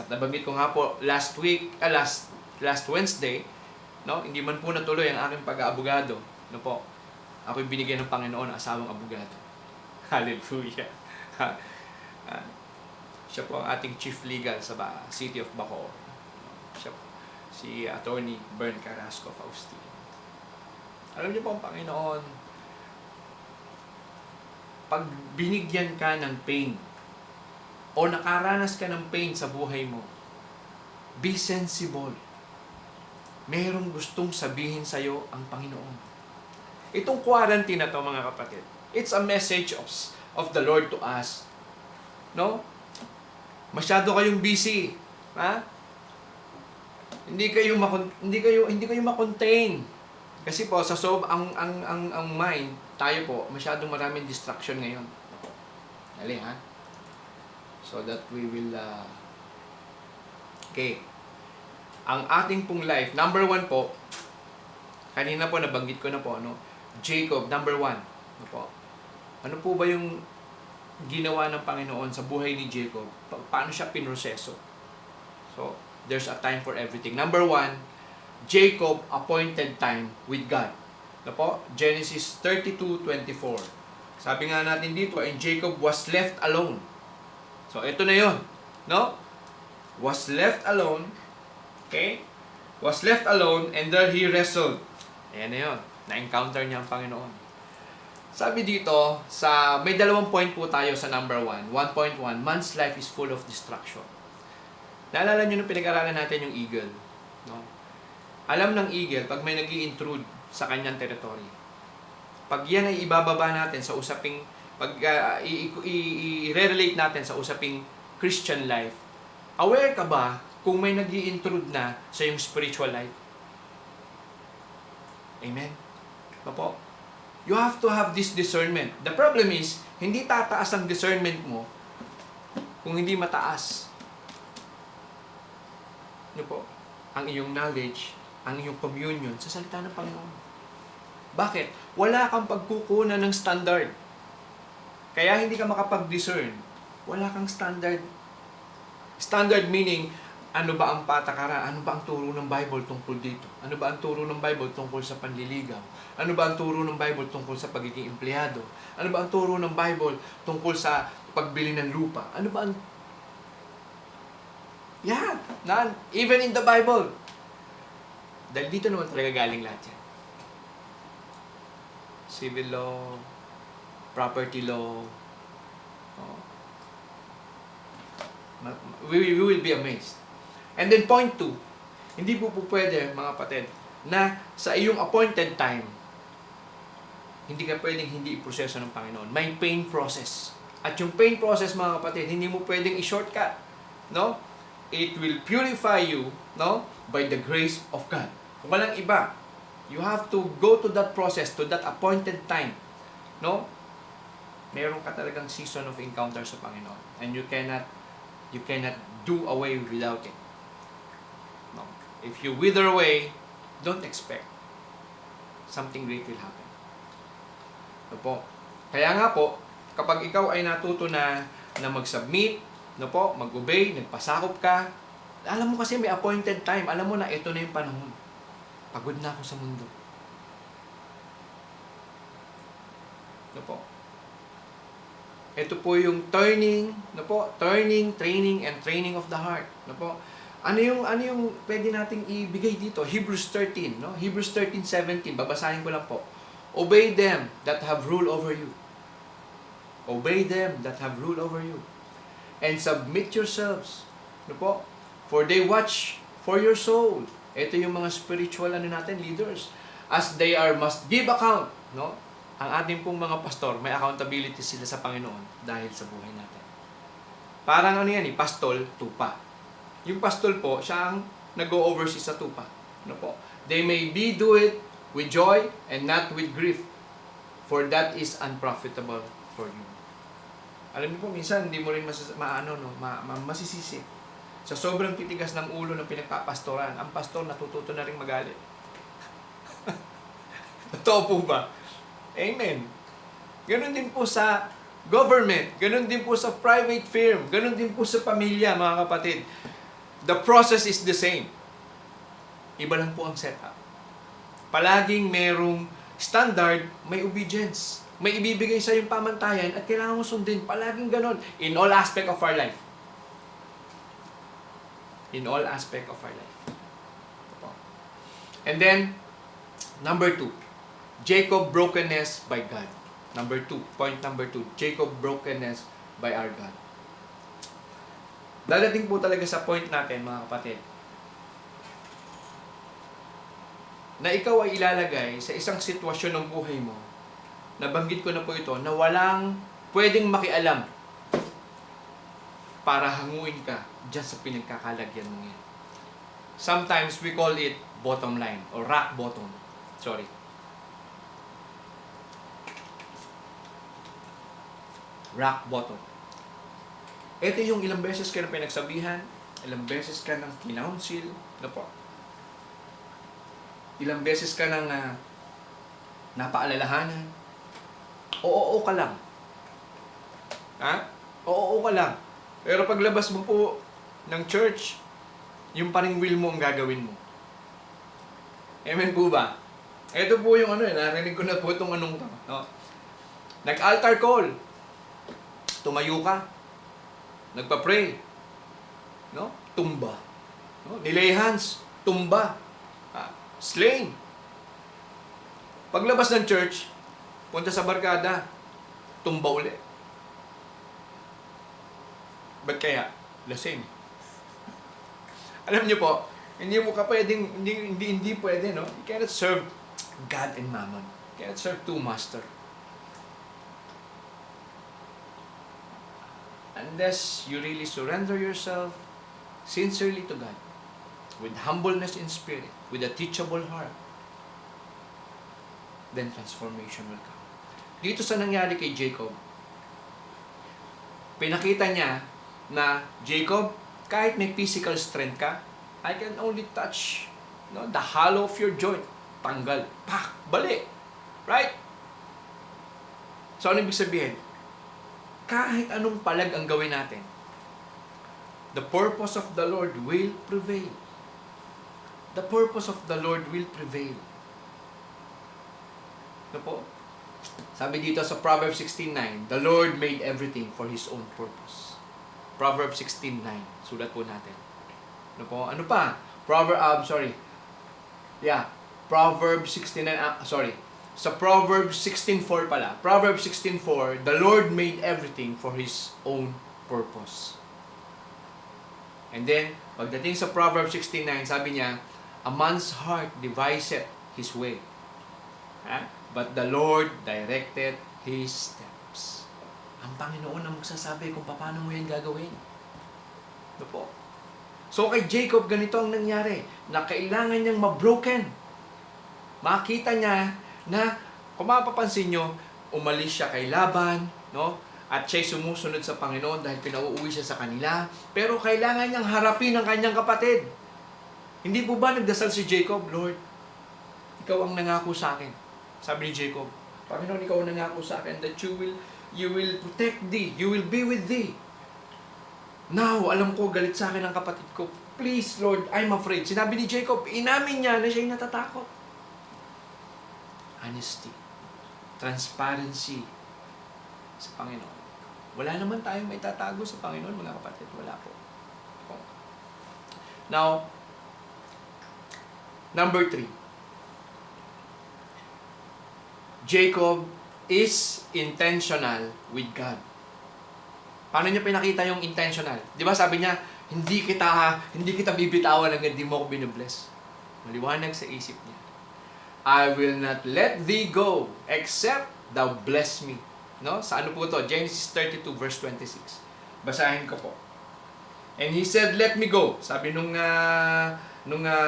At nabanggit ko nga po last Wednesday, no, hindi man po natuloy ang aking pag-aabogado. No po. Ako'y binigyan ng Panginoon ng asawang abogado. Hallelujah. Siya po ang ating chief legal sa City of Bacoor. Siya po, si Attorney Bern Carrasco Faustino. Alam niyo po ang Panginoon, pag binigyan ka ng pain o nakaranas ka ng pain sa buhay mo, be sensible. Mayroong gustong sabihin sa'yo ang Panginoon. Itong quarantine na to, mga kapatid, it's a message of the Lord to us. No? Masyado kayong busy, ha? Hindi kayo ma-contain. Kasi po sa ang mind, tayo po, masyadong maraming distraction ngayon. Dali, ha? So that we will okay. Ang ating pong life, number 1 po, kanina po nabanggit ko na po, no? Jacob, number 1. Ano po? Ano po ba yung ginawa ng Panginoon sa buhay ni Jacob? Paano siya pinroseso? So, there's a time for everything. Number 1, Jacob appointed time with God. Ano po? Genesis 32:24. Sabi nga natin dito, and Jacob was left alone. So, ito na yun. No? Was left alone. Okay? Was left alone and there he wrestled. Ayan na yun. Na-encounter niya ang Panginoon. Sabi dito, may 2 point po tayo sa number 1. 1.1, man's life is full of distraction. Naalala niyo nung pinag-aralan natin yung eagle. No? Alam ng eagle, pag may nag-i-intrude sa kanyang territory, pag yan ay ibababa natin sa usaping, pag i-relate natin sa usaping Christian life, aware ka ba kung may nag-i-intrude na sa iyong spiritual life? Amen? Opo. You have to have this discernment. The problem is, hindi tataas ang discernment mo kung hindi mataas. Ano po? Ang iyong knowledge, ang iyong communion sa salita ng Panginoon. Bakit? Wala kang pagkukunan ng standard. Kaya hindi ka makapag-discern. Wala kang standard. Standard meaning, ano ba ang patakaran? Ano ba ang turo ng Bible tungkol dito? Ano ba ang turo ng Bible tungkol sa panliligaw? Ano ba ang turo ng Bible tungkol sa pagiging empleyado? Ano ba ang turo ng Bible tungkol sa pagbili ng lupa? Ano ba ang... Yeah, even in the Bible. Dahil dito naman talaga galing lahat yan. Civil law, property law. Oh. We will be amazed. And then point 2, hindi po pwede, mga kapatid, na sa iyong appointed time, hindi ka pwedeng hindi iproseso ng Panginoon. May pain process. At yung pain process, mga kapatid, hindi mo pwedeng i-shortcut. No? It will purify you, no? By the grace of God. Kung walang iba, you have to go to that process, to that appointed time. No? Meron ka talagang season of encounter sa Panginoon. And you cannot you cannot do away without it. No. If you wither away, don't expect something great will happen. No po. Kaya nga po, kapag ikaw ay natuto na mag-submit, no po, mag-obey, nagpasakop ka, alam mo kasi may appointed time, alam mo na ito na yung panahon. Pagod na ako sa mundo. No po. Ito po yung turning, no po, turning, training, and training of the heart. No po. Ano yung pwede nating ibigay dito? Hebrews 13, no? Hebrews 13:17, babasahin ko lang po. Obey them that have rule over you. Obey them that have rule over you. And submit yourselves, no po? For they watch for your soul. Ito yung mga spiritual natin, leaders. As they must give account, no? Ang ating pong mga pastor, may accountability sila sa Panginoon dahil sa buhay natin. Parang ano yan, pastol, tupa. Yung pastol po, siya ang nag-o-oversee sa tupa. Ano po? They may do it with joy and not with grief, for that is unprofitable for you. Alam niyo po, minsan hindi mo rin masisisi. Sa sobrang titigas ng ulo ng pinagpapastoran, ang pastor natututo na rin magalit. Totoo po ba? Amen. Ganon din po sa government, ganon din po sa private firm, ganon din po sa pamilya, mga kapatid. The process is the same. Iba lang po ang setup. Palaging merong standard, may obedience. May ibibigay sa yung pamantayan at kailangan mo sundin. Palaging ganon. In all aspect of our life. In all aspect of our life. And then, number 2. Jacob brokenness by God. Point number 2. Jacob brokenness by our God. Dadating po talaga sa point natin, mga kapatid, na ikaw ay ilalagay sa isang sitwasyon ng buhay mo, nabanggit ko na po ito, na walang pwedeng makialam para hanguin ka dyan sa pinagkakalagyan mo yan. Sometimes we call it bottom line or rock bottom. Sorry. Rock bottom. Ito yung ilang beses ka na pinagsabihan, ilang beses ka nang kinounsel, no po? Ilang beses ka nang napaalalahanan. Oo ka lang. Ha? Oo ka lang. Pero paglabas mo po ng church, yung paring will mo ang gagawin mo. Amen po ba? Ito po yung narinig ko na po itong no? Nag-altar call. Tumayo ka. Nagpa-pray. No? Tumba. No? Nilay hands. Tumba. Slain. Paglabas ng church, punta sa barkada, tumba uli. Ba't kaya? Lasing. Alam niyo po, hindi mo ka pwedeng, hindi pwede, no? You cannot serve God and Mammon. You cannot serve two masters. Unless you really surrender yourself sincerely to God, with humbleness in spirit, with a teachable heart, then transformation will come. Dito sa nangyari kay Jacob, pinakita niya na, Jacob, kahit may physical strength ka, I can only touch the hollow of your joint. Tanggal. Pak! Bali! Right? So, ano ibig sabihin? Kahit anong palag ang gawin natin, the purpose of the Lord will prevail. The purpose of the Lord will prevail. Ano po? Sabi dito sa Proverbs 16:9, the Lord made everything for His own purpose. Proverbs 16:9. Sulat po natin. Ano po? Ano pa? Proverbs 16:9. Sa Proverbs 16:4 pala. Proverbs 16:4, the Lord made everything for His own purpose. And then, pagdating sa Proverbs 16:9, sabi niya, a man's heart deviseth his way. But the Lord directed his steps. Ang Panginoon ang magsasabi kung paano mo yan gagawin. Ano po? So kay Jacob, ganito ang nangyari, na kailangan niyang mabroken. Makita niya na, kung mapapansin nyo, umalis siya kay Laban, no? at siya'y sumusunod sa Panginoon dahil pinauuwi siya sa kanila. Pero kailangan niyang harapin ang kanyang kapatid. Hindi po ba nagdasal si Jacob, Lord, ikaw ang nangako sa akin. Sabi ni Jacob, Panginoon, ikaw ang nangako sa akin that you will protect thee, you will be with thee. Now, alam ko, galit sa akin ang kapatid ko. Please, Lord, I'm afraid. Sinabi ni Jacob, inamin niya na siya'y natatakot. Honesty. Transparency sa Panginoon. Wala naman tayong may tatago sa Panginoon, mga kapatid. Wala po. Now, number 3. Jacob is intentional with God. Paano niya pinakita yung intentional? Di ba sabi niya, hindi kita bibitawan hanggang di mo ako binabless. Maliwanag sa isip niya. I will not let thee go except thou bless me. No? Sa ano po to? Genesis 32 verse 26. Basahin ko po. And he said, let me go. Sabi nung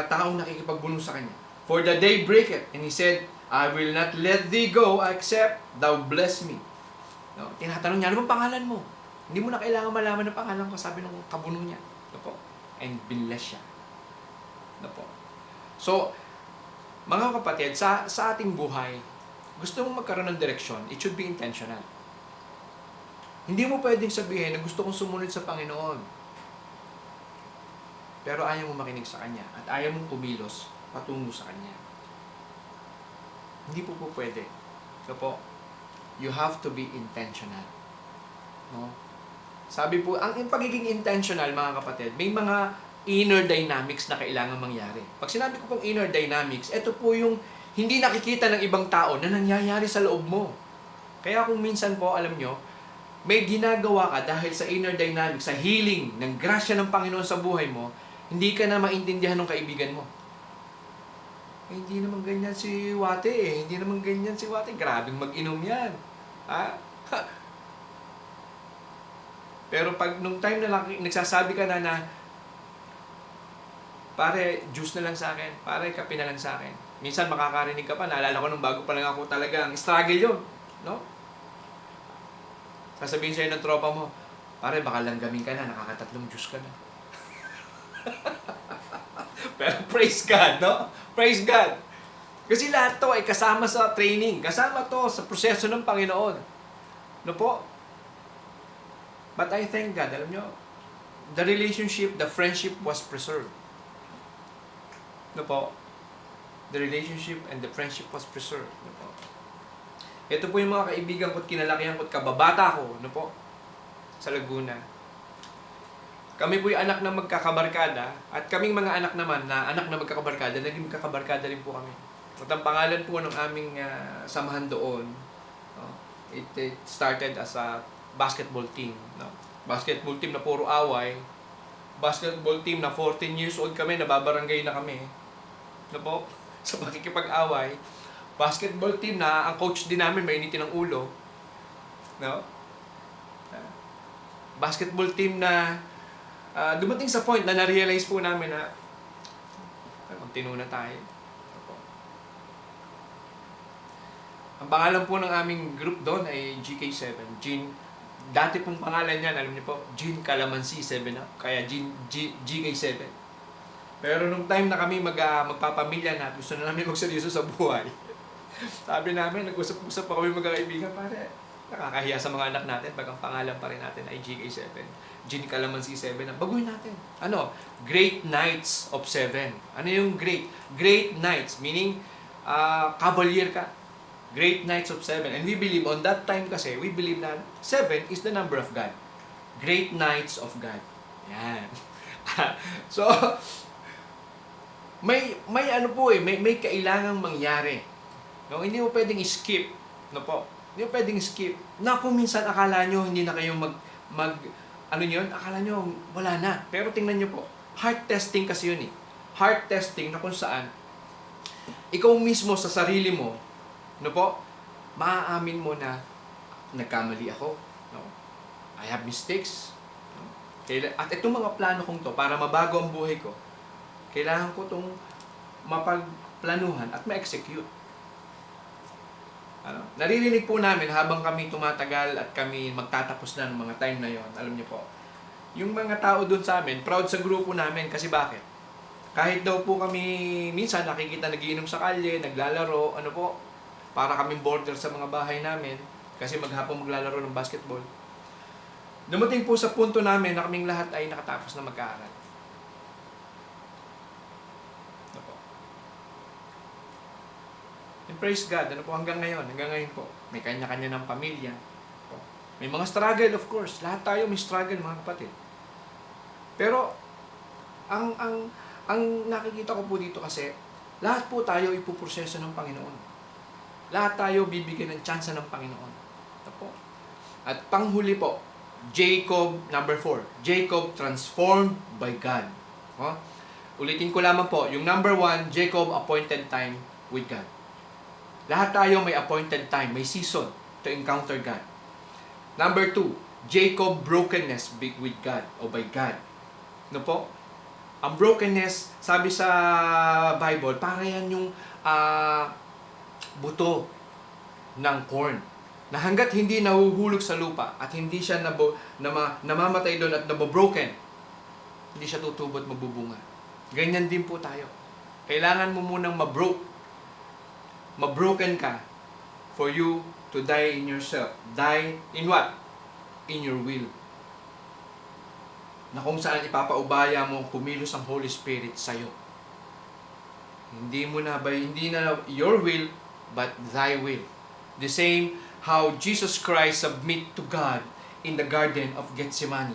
taong nakikipagbuno sa kanya. For the day breaketh. And he said, I will not let thee go except thou bless me. No? Tinatanong niya, ano bang pangalan mo? Hindi mo na kailangan malaman ng pangalan ko, sabi ng kabuno niya. No po? And binless siya. No po? So, mga kapatid, sa ating buhay, gusto mong magkaroon ng direksyon, it should be intentional. Hindi mo pwedeng sabihin na gusto kong sumunod sa Panginoon. Pero ayaw mo makinig sa Kanya at ayaw mong kumilos patungo sa Kanya. Hindi po pwede. So po, you have to be intentional. No? Sabi po, ang pagiging intentional, mga kapatid, may mga inner dynamics na kailangan mangyari. Pag sinabi ko pong inner dynamics, ito po yung hindi nakikita ng ibang tao na nangyayari sa loob mo. Kaya kung minsan po, alam nyo, may ginagawa ka dahil sa inner dynamics, sa healing ng grasya ng Panginoon sa buhay mo, hindi ka na maintindihan ng kaibigan mo. Hindi naman ganyan si Wate eh. Hindi naman ganyan si Wate. Grabing mag-inom yan. Ha? Pero pag nung time na lang, nagsasabi ka na pare, juice na lang sa akin. Pare, kape na lang sa akin. Minsan makakarinig ka pa. Naalala ko nung bago pa lang ako talagang struggle yun. No? Sasabihin sa'yo ng tropa mo, pare, baka langgamin ka na. Nakakatatlong juice ka na. Pero praise God, no? Praise God. Kasi lahat to ay kasama sa training. Kasama to sa proseso ng Panginoon. No po? But I thank God, alam nyo, the relationship, the friendship was preserved. No po? The relationship and the friendship was preserved. No po? Ito po yung mga kaibigan ko at kinalakihan ko at kababata ko, no po? Sa Laguna. Kami po yung anak na magkakabarkada at kaming mga anak naman na anak na magkakabarkada, naging magkakabarkada rin po kami. At ang pangalan po ng aming samahan doon, it started as a basketball team. No? Basketball team na puro away. Basketball team na 14 years old kami, nababarangay na kami. No po? Sa pakikipag-away. Basketball team na ang coach din namin mainitin ang ulo. No? Basketball team na dumating sa point na na-realize po namin na magtino na tayo. Ang pangalan po ng aming group doon ay GK7. Dati pong pangalan niyan, alam niyo po, Gene Calamansi 7 na. Kaya GK7. Pero nung time na kami magpapamilya na, gusto na namin magseryoso sa buhay. Sabi namin, nag-usap-usap pa kami magkakaibigan, pare, nakakahiya sa mga anak natin pag ang pangalan pa rin natin ay GK7. Gene Calamansi 7 na. Baguhin natin. Ano? Great Knights of 7. Ano yung great? Great Knights, meaning cavalier ka. Great Knights of 7. And we believe, on that time kasi, we believe na 7 is the number of God. Great Knights of God. Yan. So, may ano po eh, may kailangang mangyari. No, hindi mo pwedeng skip, no po. Hindi mo pwedeng skip. Na kung minsan akala nyo hindi na kayo ano yun, akala nyo wala na. Pero tingnan nyo po, heart testing kasi yun eh. Heart testing na kung saan ikaw mismo sa sarili mo, no po, maaamin mo na nagkamali ako, no? I have mistakes. No? At itong mga plano kong to para mabago ang buhay ko, kailangan ko itong mapagplanuhan at ma-execute. Naririnig po namin habang kami tumatagal at kami magtatapos na ng mga time na yon. Alam niyo po, yung mga tao doon sa amin, proud sa grupo namin. Kasi bakit? Kahit daw po kami minsan nakikita nagiinom sa kalye, naglalaro, para kaming border sa mga bahay namin. Kasi maghapon maglalaro ng basketball. Dumating po sa punto namin na kaming lahat ay nakatapos na mag-aaral. And praise God, hanggang ngayon po, may kanya-kanya ng pamilya. May mga struggle, of course. Lahat tayo may struggle, mga kapatid. Pero, ang nakikita ko po dito kasi, lahat po tayo ipuproseso ng Panginoon. Lahat tayo bibigyan ng tsansa ng Panginoon. Ito po. At panghuli po, Jacob, number 4. Jacob transformed by God. Ulitin ko lamang po, yung number 1, Jacob appointed time with God. Lahat tayo may appointed time, may season to encounter God. Number 2, Jacob brokenness with God o by God. Po? Ang brokenness, sabi sa Bible, para yan yung buto ng corn. Na hanggat hindi nahuhulog sa lupa at hindi siya namamatay doon at nabobroken, hindi siya tutubot mabubunga. Ganyan din po tayo. Kailangan mo munang mabroken ka for you to die in yourself. Die in what? In your will. Na kung saan ipapaubaya mo kumilos ang Holy Spirit sa'yo. Hindi na your will, but thy will. The same how Jesus Christ submit to God in the Garden of Gethsemane.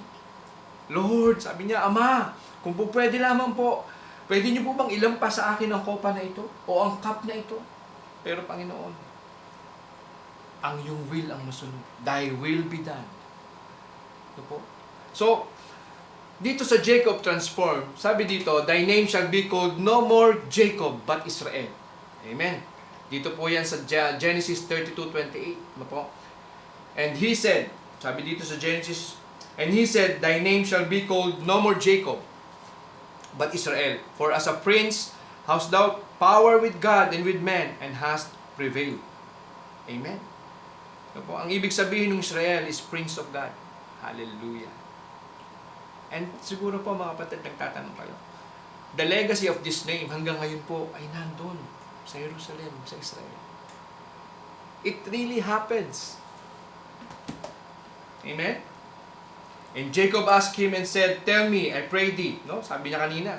Lord, sabi niya, Ama, kung po pwede lamang po, pwede niyo po bang ilampas sa akin ang kopa na ito? O ang cup na ito? Pero Panginoon, ang iyong will ang masunod. Thy will be done. Po? So, dito sa Jacob transform, sabi dito, thy name shall be called no more Jacob, but Israel. Amen. Dito po yan sa Genesis 32:28. Po? And he said, sabi dito sa Genesis, and he said, thy name shall be called no more Jacob, but Israel. For as a prince hast thou power with God and with men, and hast prevailed. Amen. Po? Ang ibig sabihin ng Israel is Prince of God. Hallelujah. And siguro po mga kapatid, nagtatanong kayo, the legacy of this name hanggang ngayon po ay nandun sa Jerusalem, sa Israel. It really happens. Amen? And Jacob asked him and said, tell me, I pray thee. Sabi niya kanina.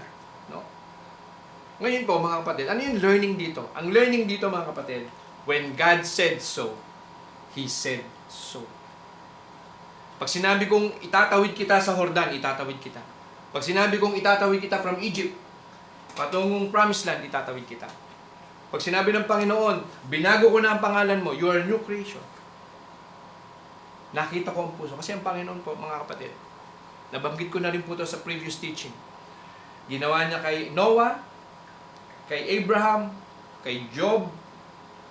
Ngayon po mga kapatid, ano yung learning dito? Ang learning dito mga kapatid, when God said so, He said so. Pag sinabi kong itatawid kita sa Jordan, itatawid kita. Pag sinabi kong itatawid kita from Egypt, patungong promised land, itatawid kita. Pag sinabi ng Panginoon, binago ko na ang pangalan mo, you are a new creation. Nakita ko ang puso. Kasi ang Panginoon po, mga kapatid, nabanggit ko na rin po ito sa previous teaching. Ginawa niya kay Noah, kay Abraham, kay Job,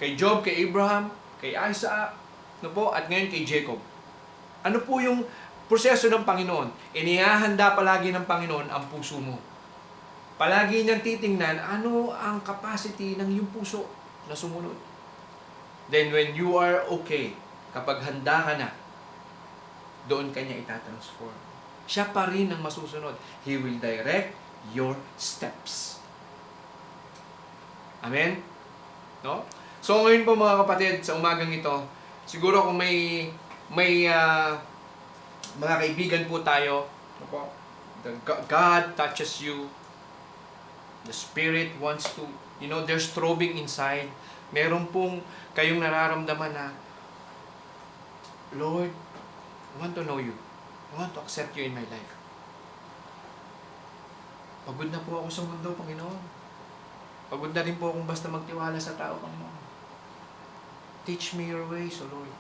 kay Abraham, kay Isaac, at ngayon kay Jacob. Ano po yung proseso ng Panginoon? Inihahanda palagi ng Panginoon ang puso mo. Palagi niyang titingnan ano ang capacity ng iyong puso na sumunod. Then when you are okay, kapag handa ka na, doon kanya itatransform. Siya pa rin ang masusunod. He will direct your steps. Amen? So ngayon po mga kapatid, sa umagang ito, siguro kung may mga kaibigan po tayo, God touches you, the Spirit wants to, there's throbbing inside, meron pong kayong nararamdaman na, Lord, I want to know you. I want to accept you in my life. Pagod na po ako sa mundo, Panginoon. Pagod na rin po akong basta magtiwala sa tao, Panginoon. Teach me your ways, O Lord.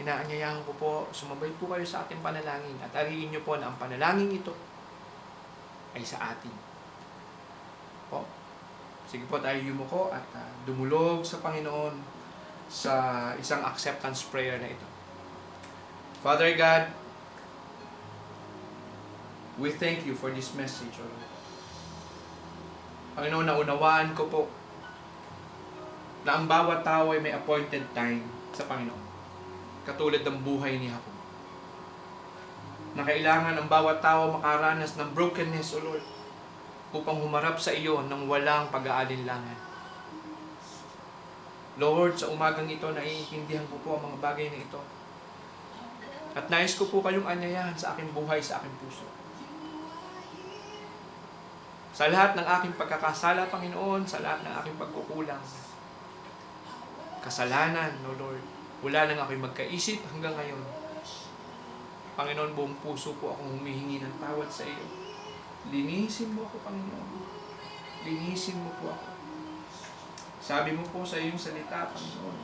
Inaanyayahan ko po, sumabay po kayo sa ating panalangin at ariin niyo po na ang panalangin ito ay sa atin. Po. Sige po tayo yumuko at dumulog sa Panginoon sa isang acceptance prayer na ito. Father God, we thank you for this message, O Lord. Panginoon, naunawaan ko po na ang bawat tao ay may appointed time sa Panginoon. Katulad ng buhay ni Jacob. Na kailangan ang bawat tao makaranas ng brokenness, O Lord, upang humarap sa iyo ng walang pag-aalinlangan. Lord, sa umagang ito, naiintindihan ko po ang mga bagay na ito. At nais ko po kayong anyayahan sa aking buhay, sa aking puso. Sa lahat ng aking pagkakasala, Panginoon, sa lahat ng aking pagkukulang, kasalanan, O Lord, wala nang ako'y magkaisip hanggang ngayon. Panginoon, buong puso po akong humihingi ng tawad sa iyo. Linisin mo ako, Panginoon. Linisin mo po ako. Sabi mo po sa iyong salita, Panginoon,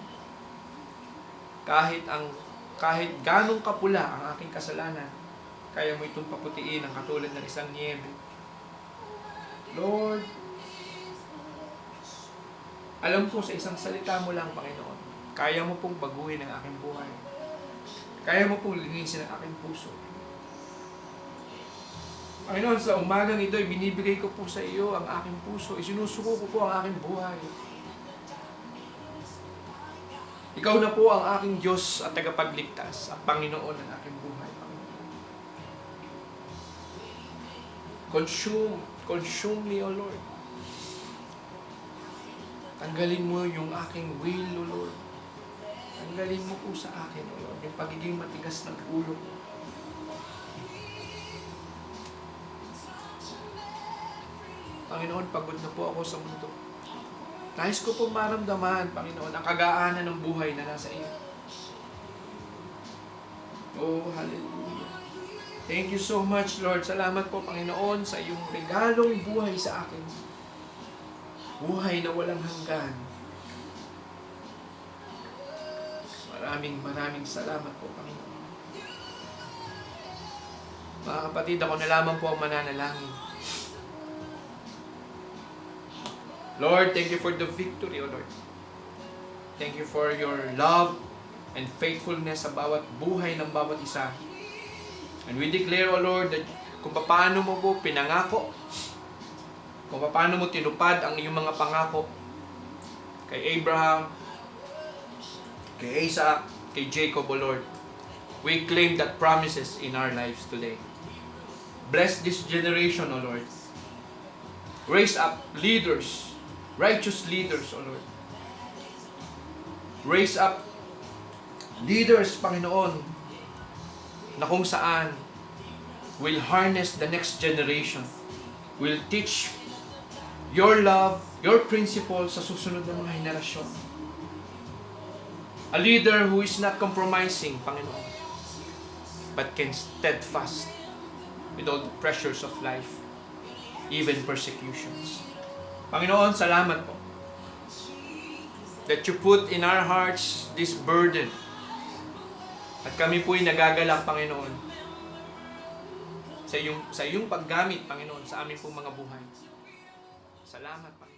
kahit ganong kapula ang aking kasalanan, kaya mo itong paputiin ang katulad ng isang niyebe. Lord, alam ko sa isang salita mo lang, Panginoon, kaya mo pong baguhin ang aking buhay. Kaya mo pong linisin ang aking puso. Panginoon, sa umagang ito, binibigay ko po sa iyo ang aking puso. Isinusuko ko po ang aking buhay. Ikaw na po ang aking Diyos at tagapagligtas at Panginoon ng aking buhay. Consume me, O Lord. Tanggalin mo yung aking will, O Lord. Tanggalin mo po sa akin, O Lord, yung pagiging matigas ng ulo ko. Panginoon, pagod na po ako sa mundo. Nais ko pong maramdaman, Panginoon, ang kagaanan ng buhay na nasa iyo. Oh, hallelujah. Thank you so much, Lord. Salamat po, Panginoon, sa iyong regalong buhay sa akin. Buhay na walang hanggan. Maraming salamat po, Panginoon. Mga kapatid, ako na lamang po ang mananalangin. Lord, thank you for the victory, O Lord. Thank you for your love and faithfulness sa bawat buhay ng bawat isa. And we declare, O Lord, that kung paano mo po pinangako, kung paano mo tinupad ang iyong mga pangako kay Abraham, kay Isaac, kay Jacob, O Lord, we claim that promises in our lives today. Bless this generation, O Lord. Raise up leaders, righteous leaders, O Lord. Raise up leaders, Panginoon, na kung saan will harness the next generation, will teach your love, your principles sa susunod na mga henerasyon. A leader who is not compromising, Panginoon, but can steadfast with all the pressures of life, even persecutions. Panginoon, salamat po that you put in our hearts this burden at kami po'y nagagalak, Panginoon, sa iyong paggamit, Panginoon, sa aming pong mga buhay. Salamat, Panginoon.